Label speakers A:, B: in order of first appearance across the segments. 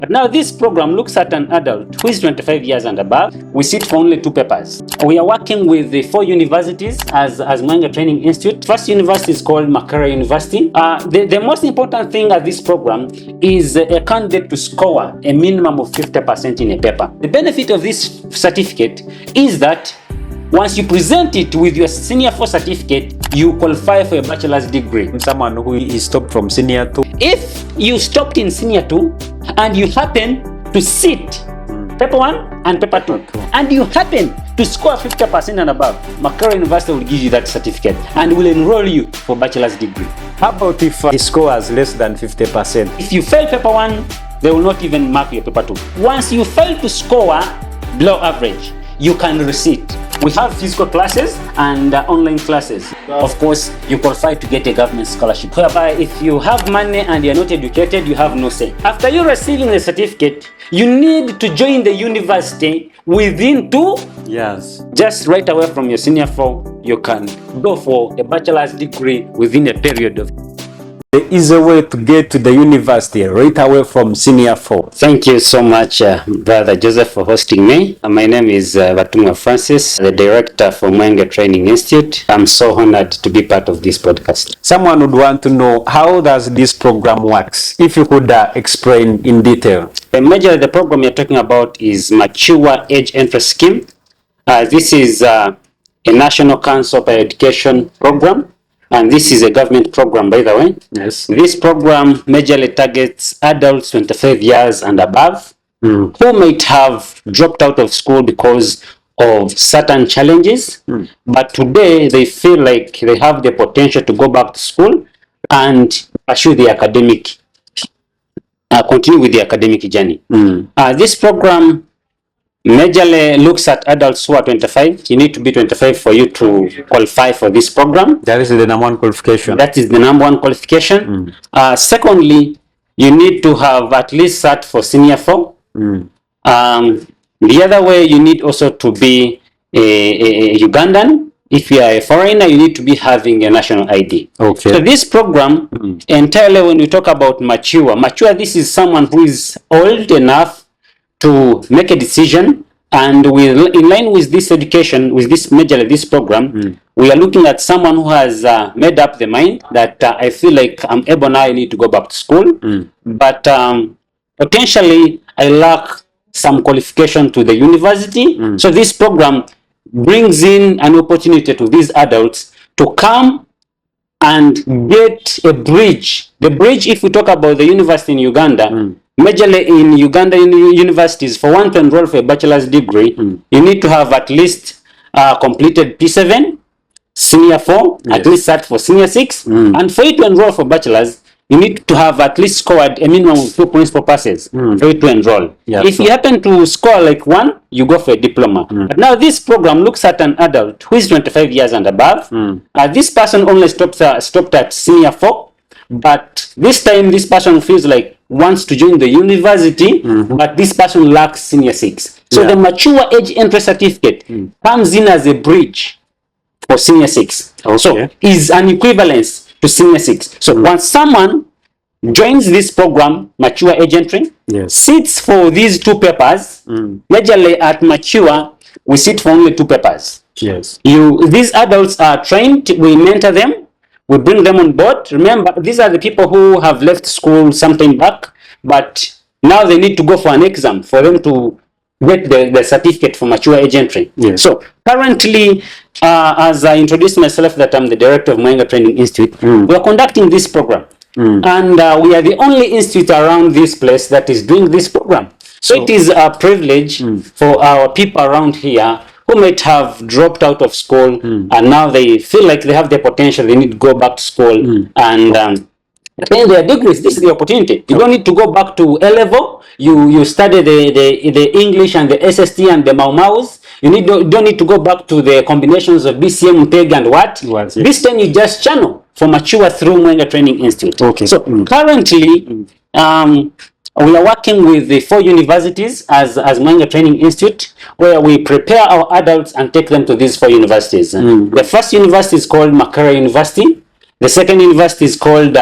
A: But now this program looks at an adult who is 25 years and above. We sit for only 2 papers. We are working with the 4 universities as Mwenge Training Institute. First university is called Makerere University. The most important thing at this program is a candidate to score a minimum of 50% in a paper. The benefit of this certificate is that once you present it with your Senior 4 certificate, you qualify for a bachelor's degree.
B: Someone who is stopped from Senior 2.
A: If you stopped in Senior 2 and you happen to sit paper 1 and paper 2 and you happen to score 50% and above, Makerere University will give you that certificate and will enroll you for bachelor's degree.
B: How about if he scores less than 50%?
A: If you fail paper 1, they will not even mark your paper 2. Once you fail to score below average, you can resit. We have physical classes and online classes. Of course, you qualify to get a government scholarship, whereby if you have money and you're not educated, you have no say. After you receiving the certificate, you need to join the university within 2
B: years.
A: Just right away from your Senior 4, you can go for a bachelor's degree within a period of.
B: The easy way to get to the university right away from Senior 4.
A: Thank you so much, Brother Joseph, for hosting me. My name is Batumwa Francis, the director for Mwenge Training Institute. I'm so honored to be part of this podcast.
B: Someone would want to know, how does this program works? If you could explain in detail.
A: Majorly, the program you're talking about is Mature Age Entry Scheme. This is a National Council for Education program. And this is a government program, by the way.
B: Yes.
A: This program majorly targets adults 25 years and above who might have dropped out of school because of certain challenges. But today they feel like they have the potential to go back to school and pursue the academic, continue with the academic journey. This program majorly looks at adults who are 25. You need to be 25 for you to qualify for this program.
B: That is the number 1 qualification.
A: That is the number 1 qualification. Secondly, you need to have at least sat for Senior 4. The other way, you need also to be a Ugandan. If you are a foreigner, you need to be having a national ID.
B: Okay.
A: So this program, entirely when we talk about mature, this is someone who is old enough to make a decision, and in line with this education, with this majorly this program, we are looking at someone who has made up the mind that I feel like I'm able now, I need to go back to school, but potentially I lack some qualification to the university. So this program brings in an opportunity to these adults to come and get a bridge. The bridge, if we talk about the university in Uganda, majorly in Uganda universities, for one to enroll for a bachelor's degree, you need to have at least completed P7, Senior 4, at least sat for Senior 6, and for you to enroll for bachelor's, you need to have at least scored a minimum of 2 principal passes for you to enroll. If you happen to score like 1, you go for a diploma. But now this program looks at an adult who is 25 years and above. This person only stopped at Senior 4, but this time this person feels like wants to join the university, but this person lacks Senior 6. So the Mature Age Entry Certificate comes in as a bridge for Senior 6. So is an equivalence to Senior 6. So once someone joins this program, Mature Age Entry, sits for these 2 papers, majorly at Mature, we sit for only 2 papers. These adults are trained, we mentor them, we bring them on board. Remember, these are the people who have left school some time back, but now they need to go for an exam for them to get the certificate for Mature Age Entry. So currently, as I introduced myself that I'm the director of Mwenge Training Institute, we are conducting this program. And we are the only institute around this place that is doing this program. So it is a privilege for our people around here who might have dropped out of school and now they feel like they have the potential, they need to go back to school and attain their degrees. This is the opportunity. You don't need to go back to A level. You study the English and the SST and the Mau-Maus. You don't need to go back to the combinations of BCM, PEG and what. This time you just channel for Mature through Mwenge Training Institute. So currently, we are working with the 4 universities as Mwenge Training Institute, where we prepare our adults and take them to these 4 universities. The first university is called Makerere University. The second university is called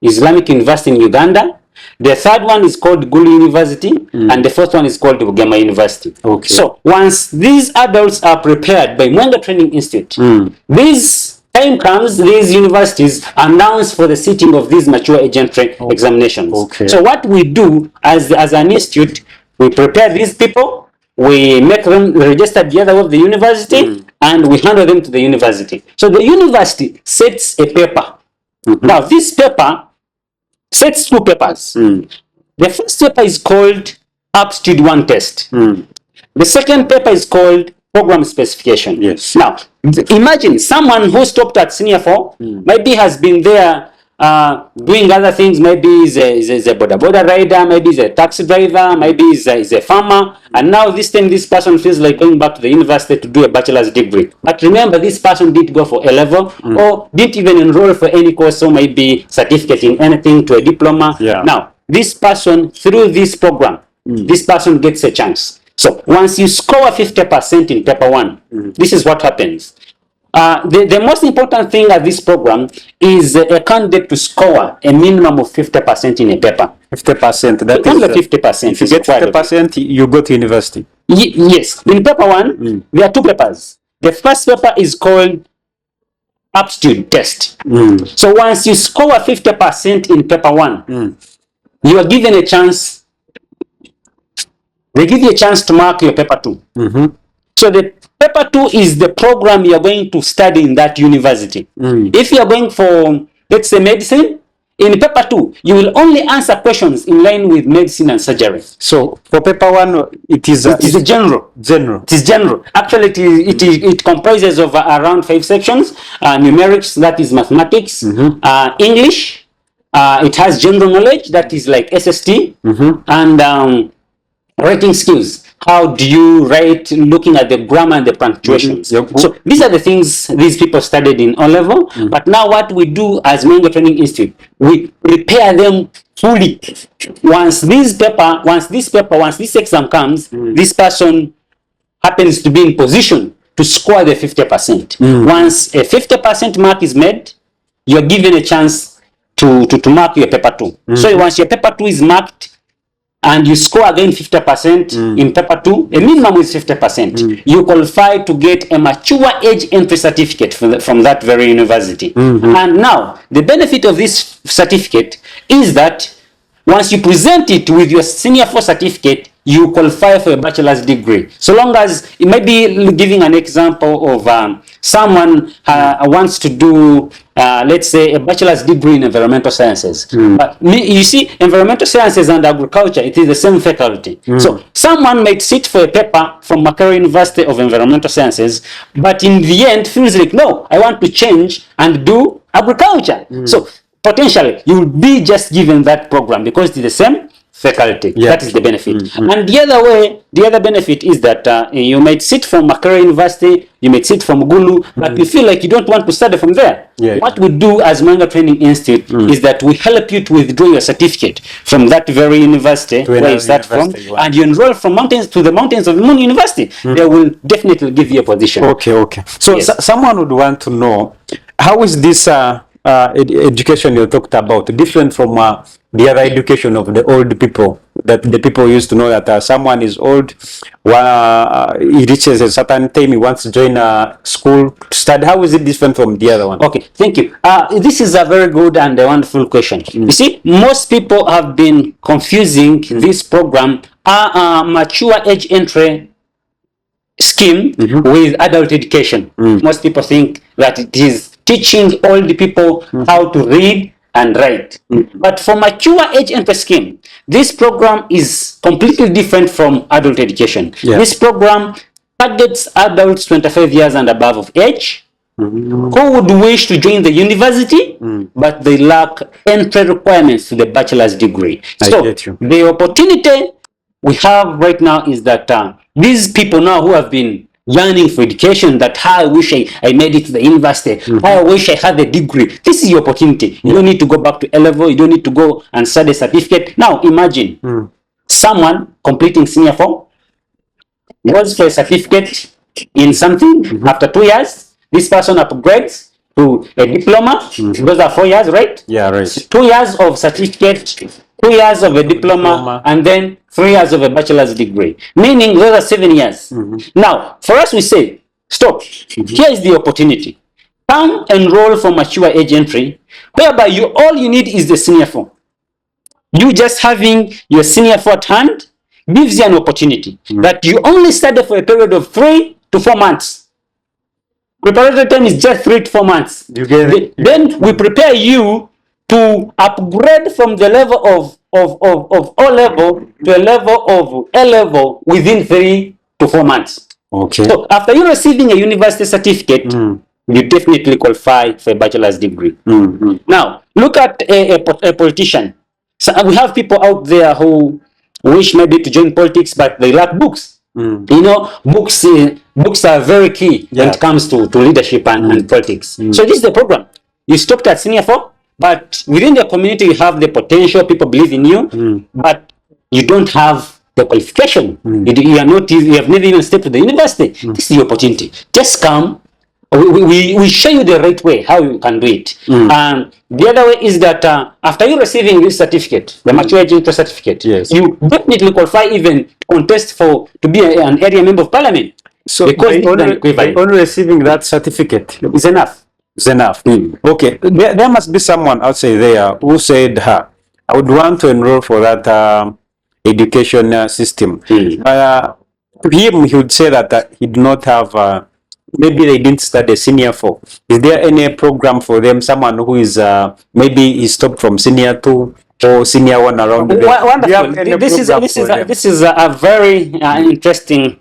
A: Islamic University in Uganda. The third one is called Gulu University, and the fourth one is called Bugema University.
B: Okay.
A: So once these adults are prepared by Mwenga Training Institute, this time comes, these universities announce for the sitting of these mature age entry examinations.
B: Okay.
A: So what we do as an institute, we prepare these people, we make them register together with the university, and we handle them to the university. So the university sets a paper. Now this paper sets two papers. The first paper is called Aptitude 1 test. The second paper is called Program Specification.
B: Yes.
A: Now, imagine someone who stopped at senior 4, maybe has been there doing other things, maybe is a border rider, maybe is a taxi driver, maybe is a farmer, and now this time this person feels like going back to the university to do a bachelor's degree. But remember, this person did go for A level or didn't even enroll for any course, so maybe certificate in anything to a diploma.
B: Yeah.
A: Now, this person, through this program, this person gets a chance. So once you score 50% in paper 1, this is what happens. The most important thing at this program is a candidate to score a minimum of 50% in a paper.
B: 50%. That
A: Only
B: is
A: 50%.
B: if you get 50%, you go to university.
A: Yes. In paper 1, there are two papers. The first paper is called Aptitude Test. So once you score 50% in paper 1, you are given a chance. They give you a chance to mark your paper 2. So the paper 2 is the program you are going to study in that university. If you are going for, let's say, medicine, in paper 2, you will only answer questions in line with medicine and surgery.
B: So for paper 1, it is
A: a general.
B: General.
A: It is general. Actually, it comprises of around 5 sections. Numerics, that is mathematics. English, it has general knowledge, that is like SST. And writing skills. How do you write, looking at the grammar and the punctuations? So these are the things these people studied in O level. But now what we do as Mwenga Training Institute, we prepare them fully. Once this exam comes, this person happens to be in position to score the 50%. Once a 50% mark is made, you're given a chance to mark your paper 2. So once your paper 2 is marked, and you score again 50% in paper 2, a minimum is 50%. You qualify to get a mature age entry certificate from that very university. And now, the benefit of this certificate is that once you present it with your senior 4 certificate, you qualify for a bachelor's degree. So long as, it might be giving an example of someone wants to do, let's say, a bachelor's degree in environmental sciences. But you see, environmental sciences and agriculture, it is the same faculty. So someone might sit for a paper from Makerere University of Environmental Sciences, but in the end feels like, no, I want to change and do agriculture. So potentially, you will be just given that program because it is the same faculty. That is the benefit. And the other way, the other benefit is that you might sit from Makerere University, you might sit from Gulu, but you feel like you don't want to study from there. What we do as Mwenga Training Institute is that we help you to withdraw your certificate from that very university where you start from, and you enroll from mountains to the mountains of the Moon University. They will definitely give you a position.
B: Okay. So someone would want to know, how is this education you talked about different from the other education of the old people, that the people used to know that someone is old, he reaches a certain time, he wants to join a school to study. How is it different from the other one?
A: Okay, thank you. This is a very good and a wonderful question. You see, most people have been confusing this program, mature age entry scheme with adult education. Most people think that it is teaching old people how to read and write. But for mature age entry scheme, this program is completely different from adult education. This program targets adults 25 years and above of age who would wish to join the university, but they lack entry requirements to the bachelor's degree. So the opportunity we have right now is that these people now who have been yearning for education, that I wish I made it to the university, I wish I had a degree. This is your opportunity. You don't need to go back to A level, you don't need to go and study a certificate. Now imagine someone completing senior 4, goes for a certificate in something, after 2 years, this person upgrades to a diploma. Those are 4 years, right?
B: Yeah, right.
A: 2 years of certificate 2 years of a diploma, and then 3 years of a bachelor's degree, meaning those are 7 years. Now, for us, we say, stop. Here is the opportunity. Come enroll for mature age entry, whereby all you need is the senior 4. You just having your senior 4 at hand gives you an opportunity that you only study for a period of 3 to 4 months. Preparatory time is just 3 to 4 months.
B: You get it?
A: Then we prepare you to upgrade from the level of O level to a level of A level within 3 to 4 months.
B: Okay.
A: So after you receiving a university certificate, you definitely qualify for a bachelor's degree. Now, look at a politician. So we have people out there who wish maybe to join politics, but they lack books. You know, books are very key when it comes to leadership and politics. So this is the program. You stopped at senior 4, but within the community you have the potential, people believe in you, but you don't have the qualification. You have never even stepped to the university. This is the opportunity. Just come. We show you the right way how you can do it. And the other way is that after you receiving this certificate, the mature age entry certificate, you definitely qualify even contest to be an area member of parliament.
B: So
A: because
B: only receiving that certificate
A: is enough.
B: is enough. Okay, there must be someone outside there who said, I would want to enroll for that education system. To him, he would say that he did not have maybe they didn't study senior 4. Is there any program for them? Someone who is maybe he stopped from senior 2 or senior 1 around the
A: Wonderful. This is a very interesting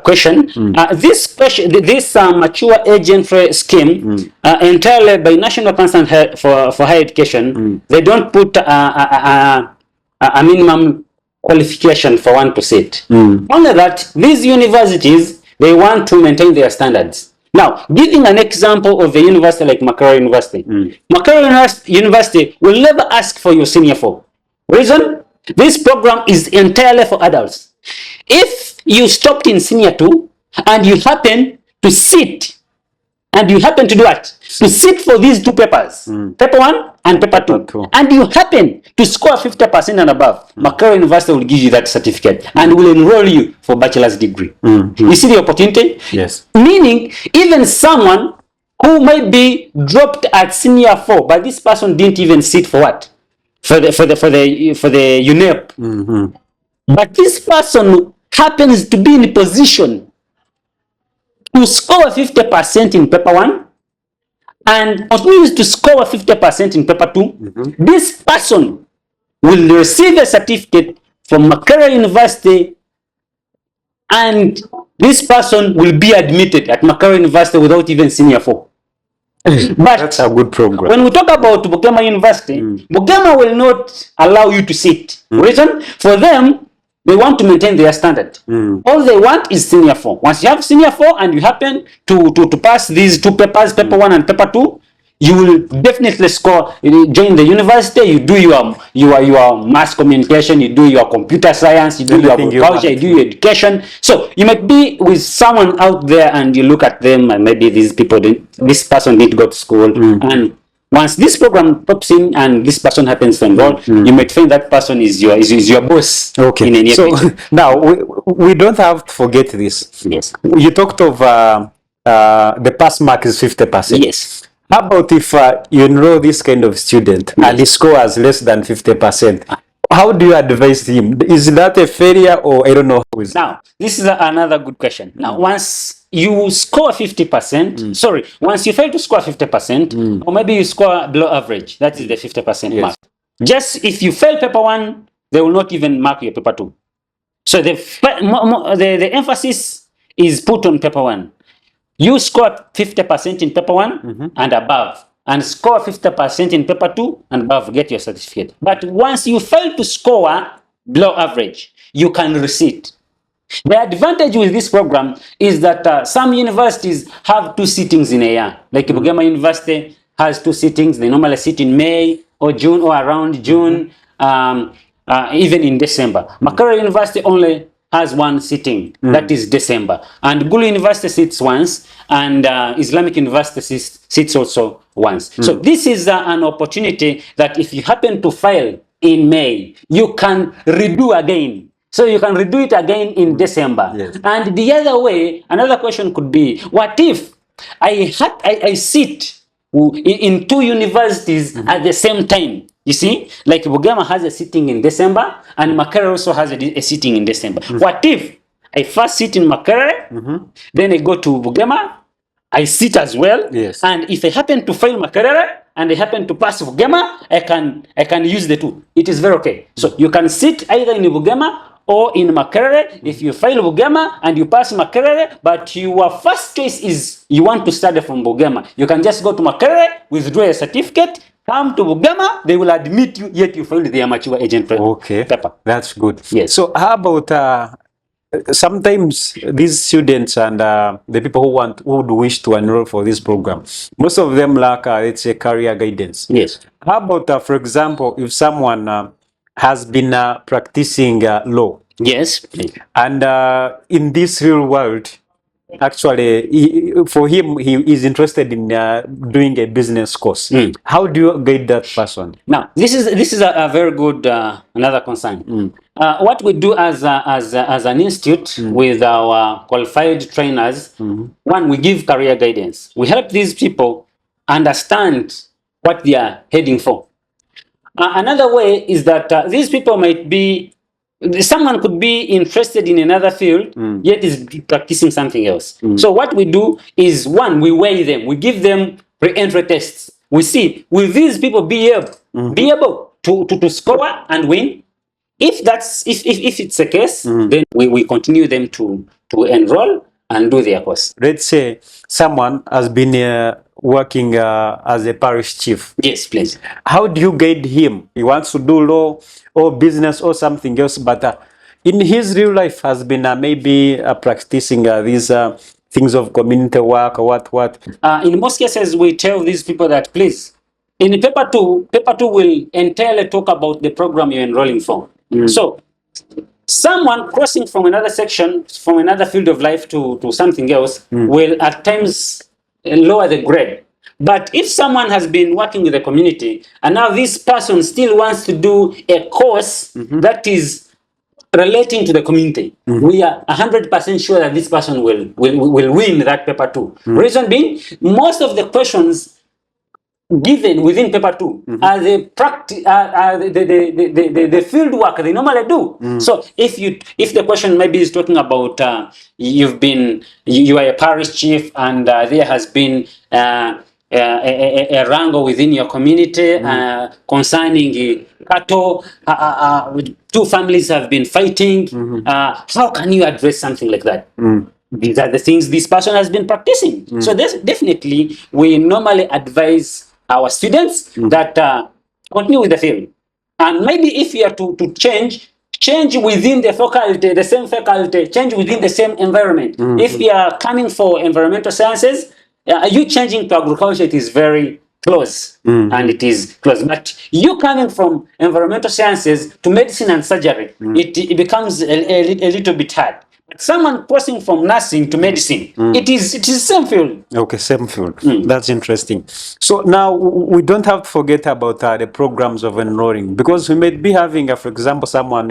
A: question. This mature age entry scheme entirely by National Council for Higher Education. They don't put a minimum qualification for one to sit. Only that these universities, they want to maintain their standards. Now, giving an example of a university like Makerere University. Makerere University will never ask for your senior 4. Reason? This program is entirely for adults. If you stopped in senior 2 and you happen to sit, and you happen to do what? To sit for these 2 papers, paper 1 and paper 2, and you happen to score 50% and above, Makerere University will give you that certificate and will enroll you for bachelor's degree. You see the opportunity?
B: Yes.
A: Meaning, even someone who might be dropped at senior 4, but this person didn't even sit for what? For the UNEP. But this person happens to be in a position to score 50% in paper 1 and continues to score 50% in paper 2, this person will receive a certificate from Makerere University, and this person will be admitted at Makerere University without even senior 4. But
B: that's a good program.
A: When we talk about Bugema University, Bugema will not allow you to sit. Reason? For them, they want to maintain their standard. All they want is senior 4. Once you have senior 4 and you happen to pass these 2 papers, paper 1 and paper 2, you will definitely score. You join the university, you do your mass communication, you do your computer science, you do your agriculture, you do your education. So you might be with someone out there and you look at them and maybe this person didn't go to school, and once this program pops in and this person happens to enroll, you might find that person is your boss.
B: Okay.
A: In any
B: now we don't have to forget this.
A: Yes.
B: You talked of the pass mark is 50%.
A: Yes.
B: How about if you enroll this kind of student and he scores less than 50%? How do you advise him? Is that a failure or I don't know?
A: Now, this is another good question. Now, once you score 50%, once you fail to score 50%, or maybe you score below average, that is the 50% mark. Just if you fail paper 1, they will not even mark your paper 2. So the emphasis is put on paper 1. You score 50% in paper 1 and above, and score 50% in paper 2 and above, get your certificate. But once you fail to score below average, you can resit. The advantage with this program is that some universities have 2 sittings in a year. Like Bugema University has 2 sittings. They normally sit in May or June or around June, even in December. Makerere University only has 1 sitting, that is December. And Gulu University sits once, and Islamic University sits also once. So this is an opportunity that if you happen to fail in May, you can redo again. So you can redo it again in December.
B: Yes.
A: And the other way, another question could be, what if I sit in two universities at the same time? You see, like Bugama has a sitting in December, and Makerere also has a sitting in December. What if I first sit in Makerere, then I go to Bugama, I sit as well,
B: Yes.
A: and if I happen to fail Makerere and I happen to pass Bugema, I can use the two. It is very okay. So you can sit either in Bugema or in Makerere. If you fail Bugema and you pass Makerere, but your first choice is you want to study from Bugema, you can just go to Makerere, withdraw a certificate, come to Bugema, they will admit you, yet you failed the amateur agent
B: Okay,
A: paper.
B: that's good.
A: Yes.
B: So how about sometimes these students and the people who would wish to enroll for this program, most of them lack, let's say, career guidance.
A: Yes.
B: How about, for example, if someone has been practicing law,
A: Yes.
B: and in this real world, actually, for him, he is interested in doing a business course. How do you guide that person?
A: Now, this is a very good another concern. What we do as an institute with our qualified trainers, one, we give career guidance. We help these people understand what they are heading for. Another way is that these people might be, someone could be interested in another field, yet is practicing something else. So what we do is, one, we weigh them, we give them pre-entry tests. We see, will these people be able to score and win? If it's a case, then we continue them to enroll and do their course.
B: Let's say someone has been working as a parish chief.
A: Yes, please.
B: How do you guide him? He wants to do law or business or something else, but in his real life has been maybe practicing these things of community work or what?
A: In most cases, we tell these people that, please, in paper two will entirely talk about the program you're enrolling for. So someone crossing from another section, from another field of life to something else, will at times lower the grade. But if someone has been working with the community and now this person still wants to do a course that is relating to the community, we are 100% sure that this person will win that paper two. Reason being, most of the questions given within paper two are the the field work they normally do. So if the question maybe is talking about you are a parish chief and there has been a wrangle within your community concerning cattle, two families have been fighting, how can you address something like that? These are the things this person has been practicing. So definitely we normally advise our students that continue with the field. And maybe if you are to change within the faculty, the same faculty, change within the same environment. If you are coming for environmental sciences, you changing to agriculture, it is very close, and it is close. But you coming from environmental sciences to medicine and surgery, it becomes a little bit hard. Someone crossing from nursing to medicine, it is same field.
B: Okay, same field. That's interesting. So now we don't have to forget about the programs of enrolling, because we may be having, for example, someone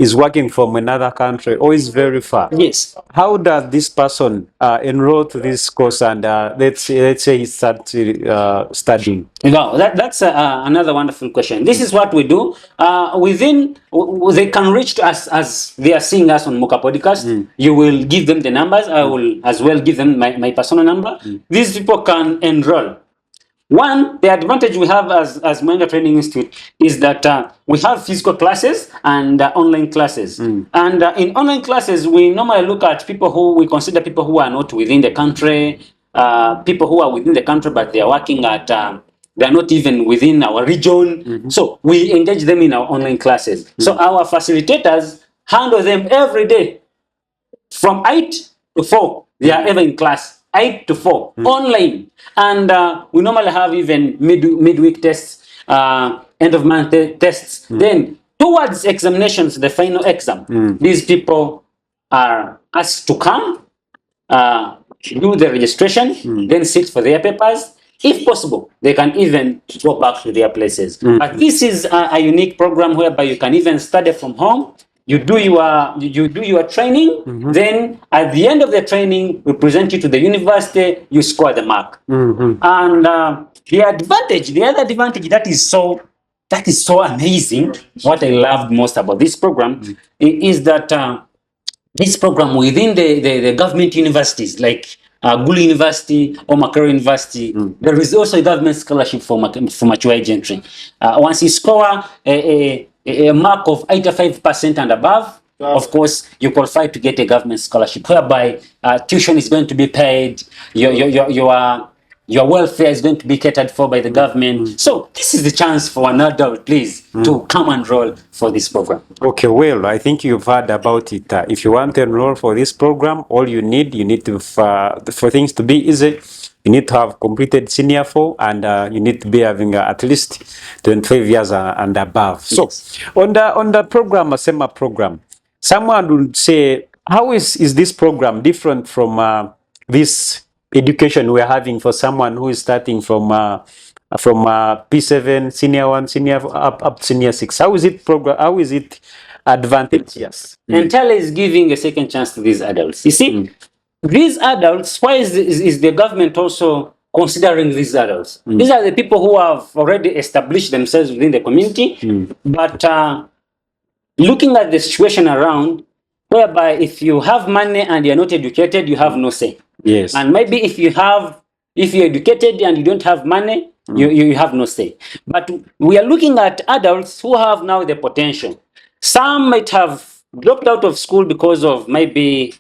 B: is working from another country or is very far.
A: Yes.
B: How does this person enroll to this course and let's say he starts studying?
A: No, that's another wonderful question. This is what we do. They can reach to us as they are seeing us on Mocha Podcast. You will give them the numbers. I will as well give them my personal number. These people can enroll. One, the advantage we have as Mwenga Training Institute is that we have physical classes and online classes. And in online classes, we normally look at people who we consider people who are not within the country, people who are within the country but they are working at, they are not even within our region. So we engage them in our online classes. So our facilitators handle them every day from 8 to 4. They are ever in class. 8 to 4 online, and we normally have even midweek tests, end of month tests. Then towards examinations, the final exam, these people are asked to come, do the registration, then sit for their papers. if possible, they can even go back to their places. But this is a unique program whereby you can even study from home. You do your training. Then at the end of the training, we present you to the university. You score the mark. And the other advantage that is so amazing. What I loved most about this program is that this program within the government universities like Gulu University or Makere University, there is also a government scholarship for mature age entry. Once you score a mark of 85% and above, of course, you qualify to get a government scholarship whereby tuition is going to be paid, your welfare is going to be catered for by the government. So this is the chance for an adult, please, to come and enroll for this program.
B: Okay, well, I think you've heard about it. If you want to enroll for this program, all you need to, for things to be easy, you need to have completed senior 4 and you need to be having at least 25 years and above. So,
A: Yes.
B: on the program, a SEMA program, someone would say, how is this program different from this education we're having for someone who is starting from P7, senior 1, senior up to senior 6? How is it advantageous?
A: Entele is giving a second chance to these adults. You see, these adults, why is the government also considering these adults? These are the people who have already established themselves within the community, but looking at the situation around, whereby if you have money and you're not educated, you have no say.
B: Yes.
A: And maybe if you're educated and you don't have money, you have no say. But we are looking at adults who have now the potential. Some might have dropped out of school because of maybe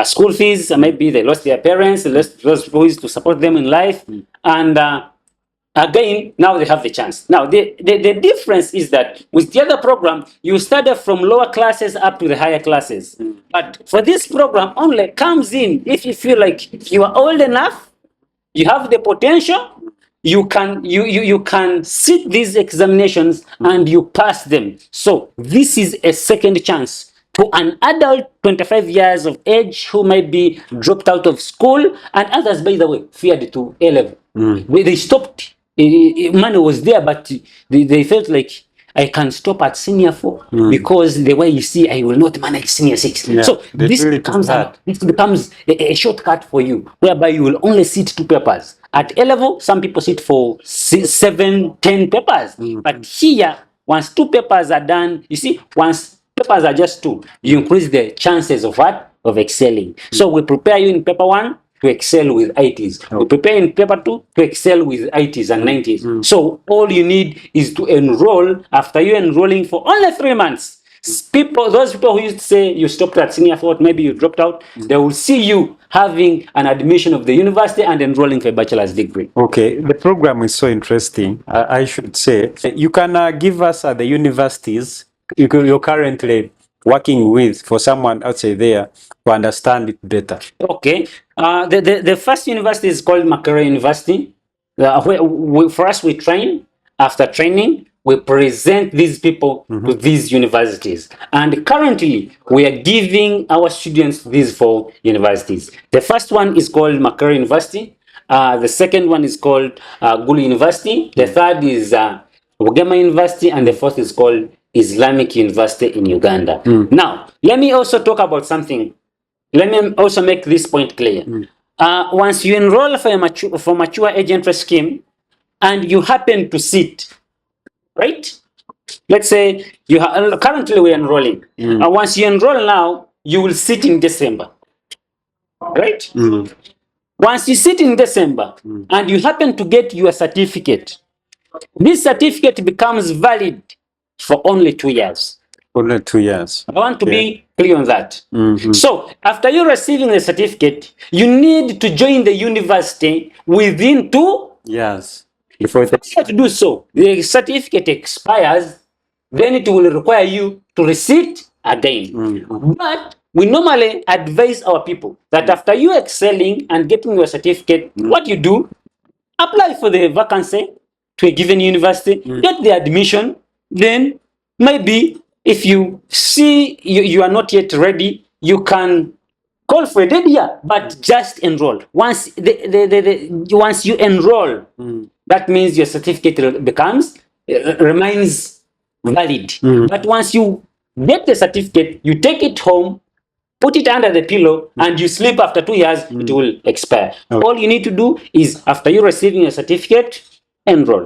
A: school fees, maybe they lost their parents, they lost who is to support them in life, and again, now they have the chance. Now, the difference is that with the other program, you study from lower classes up to the higher classes. But for this program, only comes in if you feel like you are old enough, you have the potential, you can sit these examinations and you pass them. So this is a second chance to an adult 25 years of age who might be dropped out of school, and others, by the way, feared to A-level. They stopped. Money was there, but they felt like I can stop at senior 4 because the way you see, I will not manage senior 6.
B: Yeah,
A: So this becomes a shortcut for you, whereby you will only sit 2 papers. At A-level, some people sit for 7, 10 papers. But here, once 2 papers are done, you see, once papers are just 2, you increase the chances of what? Of excelling. So we prepare you in paper 1 to excel with 80s. We prepare in paper 2 to excel with 80s and 90s. So all you need is to enroll. After you enrolling for only 3 months, those people who used to say you stopped at senior 4, maybe you dropped out, they will see you having an admission of the university and enrolling for a bachelor's degree.
B: Okay, the program is so interesting. I should say, you can give us the universities you're currently working with for someone outside there to understand it better.
A: Okay. The first university is called Makere University. For us, we train. After training, we present these people to these universities. And currently, we are giving our students these 4 universities. The first one is called Makere University. The second one is called Gulu University. The third is Uganda University. And the fourth is called Islamic University in Uganda. Now, let me also talk about something. Let me also make this point clear. Once you enroll for mature age entry scheme and you happen to sit, right? Let's say currently we're enrolling. Once you enroll now, you will sit in December, right? Once you sit in December and you happen to get your certificate, this certificate becomes valid for only 2 years.
B: Only 2 years.
A: I want to be clear on that. So, after you receiving the certificate, you need to join the university within 2
B: years. Before
A: to do so, the certificate expires, then it will require you to resit again. But we normally advise our people that after you excelling and getting your certificate, what you do, apply for the vacancy to a given university, get the admission, then maybe if you see you are not yet ready, you can call for a dead year, but just enroll. Once once you enroll, that means your certificate becomes remains valid. But once you get the certificate, you take it home, put it under the pillow, and you sleep. After 2 years, it will expire.
B: Okay.
A: All you need to do is, after you receiving a certificate, enroll.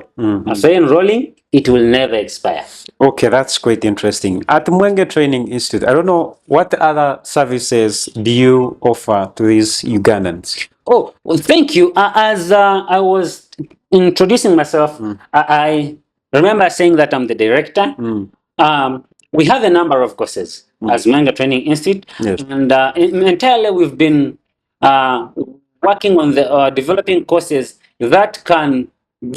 A: After enrolling, it will never expire.
B: Okay, that's quite interesting. At Mwenge Training Institute, I don't know what other services do you offer to these Ugandans?
A: Oh, well, thank you. As I was introducing myself, I remember saying that I'm the director. We have a number of courses as Manga Training Institute,
B: Yes.
A: and entirely we've been working on the developing courses that can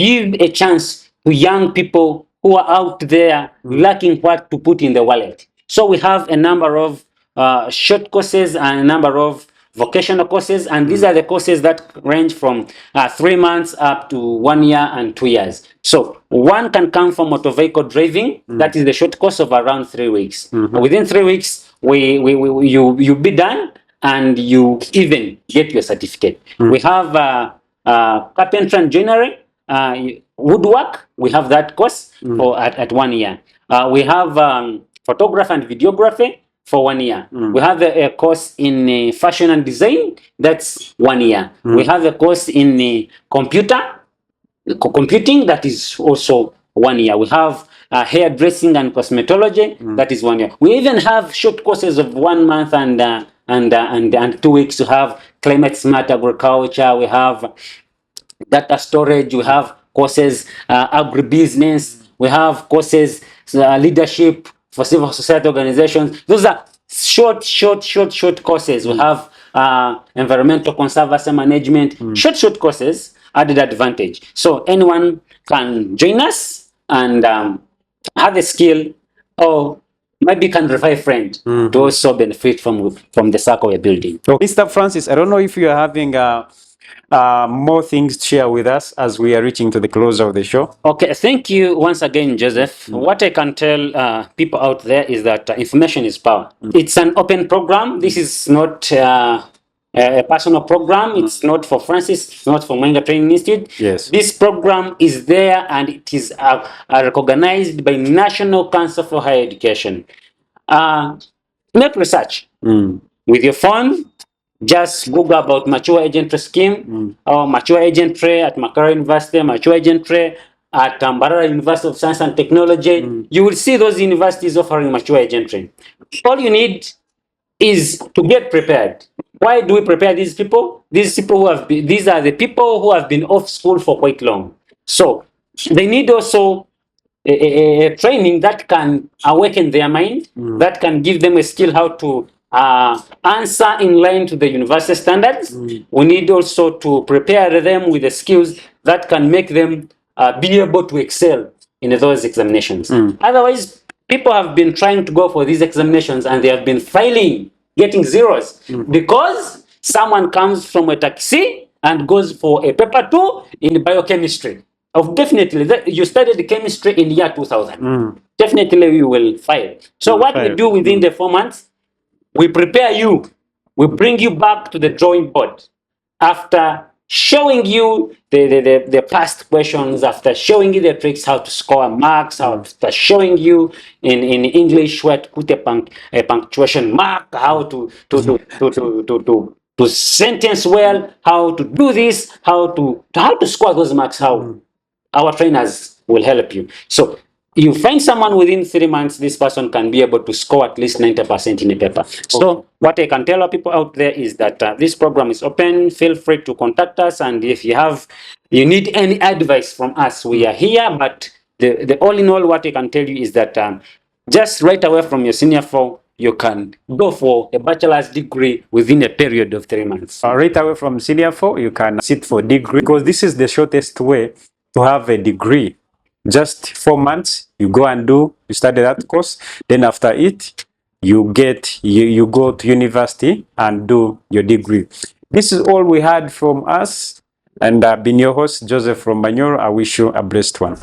A: give a chance to young people who are out there lacking what to put in the wallet. So we have a number of short courses and a number of vocational courses, and these are the courses that range from 3 months up to 1 year and 2 years. So one can come from motor vehicle driving. That is the short course of around 3 weeks. Within 3 weeks, you be done and you even get your certificate. We have carpentry and joinery, woodwork. We have that course for at 1 year. We have photography and videography for 1 year. We have a course in fashion and design. That's 1 year. We have a course in computing. That is also 1 year. We have hairdressing and cosmetology. That is 1 year. We even have short courses of 1 month and 2 weeks. We have climate smart agriculture. We have data storage. We have courses agribusiness. We have courses leadership for civil society organizations. Those are short courses. We have environmental conservancy management. Short courses, added advantage. So anyone can join us and have a skill, or maybe can refer a friend to also benefit from the circle we're building.
B: So, Mr. Francis, I don't know if you are having more things to share with us as we are reaching to the close of the show.
A: Okay, thank you once again, Joseph. What I can tell people out there is that information is power. It's an open program. This is not a personal program. It's not for Francis. It's not for Manga Training Institute.
B: Yes.
A: This program is there, and it is recognized by National Council for Higher Education. Make research with your phone. Just Google about mature agentry scheme or mature agentry at Makara University, mature agentry at Mbarara University of Science and Technology. You will see those universities offering mature agentry. All you need is to get prepared. Why do we prepare these people? These are the people who have been off school for quite long. So they need also a training that can awaken their mind, that can give them a skill how to answer in line to the university standards. We need also to prepare them with the skills that can make them be able to excel in those examinations. Otherwise, people have been trying to go for these examinations and they have been failing, getting zeros, because someone comes from a taxi and goes for a paper 2 in biochemistry. Definitely, you studied chemistry in year 2000. Definitely, you will fail. So what we do within the 4 months, we prepare you. We bring you back to the drawing board after showing you the past questions, after showing you the tricks, how to score marks, after showing you in English where to put a punctuation mark, how to sentence well, how to do this, how to score those marks, how our trainers will help you. So you find someone within 3 months, this person can be able to score at least 90% in a paper. So what I can tell our people out there is that this program is open. Feel free to contact us, and if you need any advice from us, we are here. But the all in all, what I can tell you is that just right away from your senior 4, you can go for a bachelor's degree within a period of 3 months.
B: Right away from senior 4, you can sit for degree, because this is the shortest way to have a degree. Just 4 months, you go and you study that course. Then after it, you go to university and do your degree. This is all we had from us, and I've been your host, Joseph from Manyoro. I wish you a blessed one.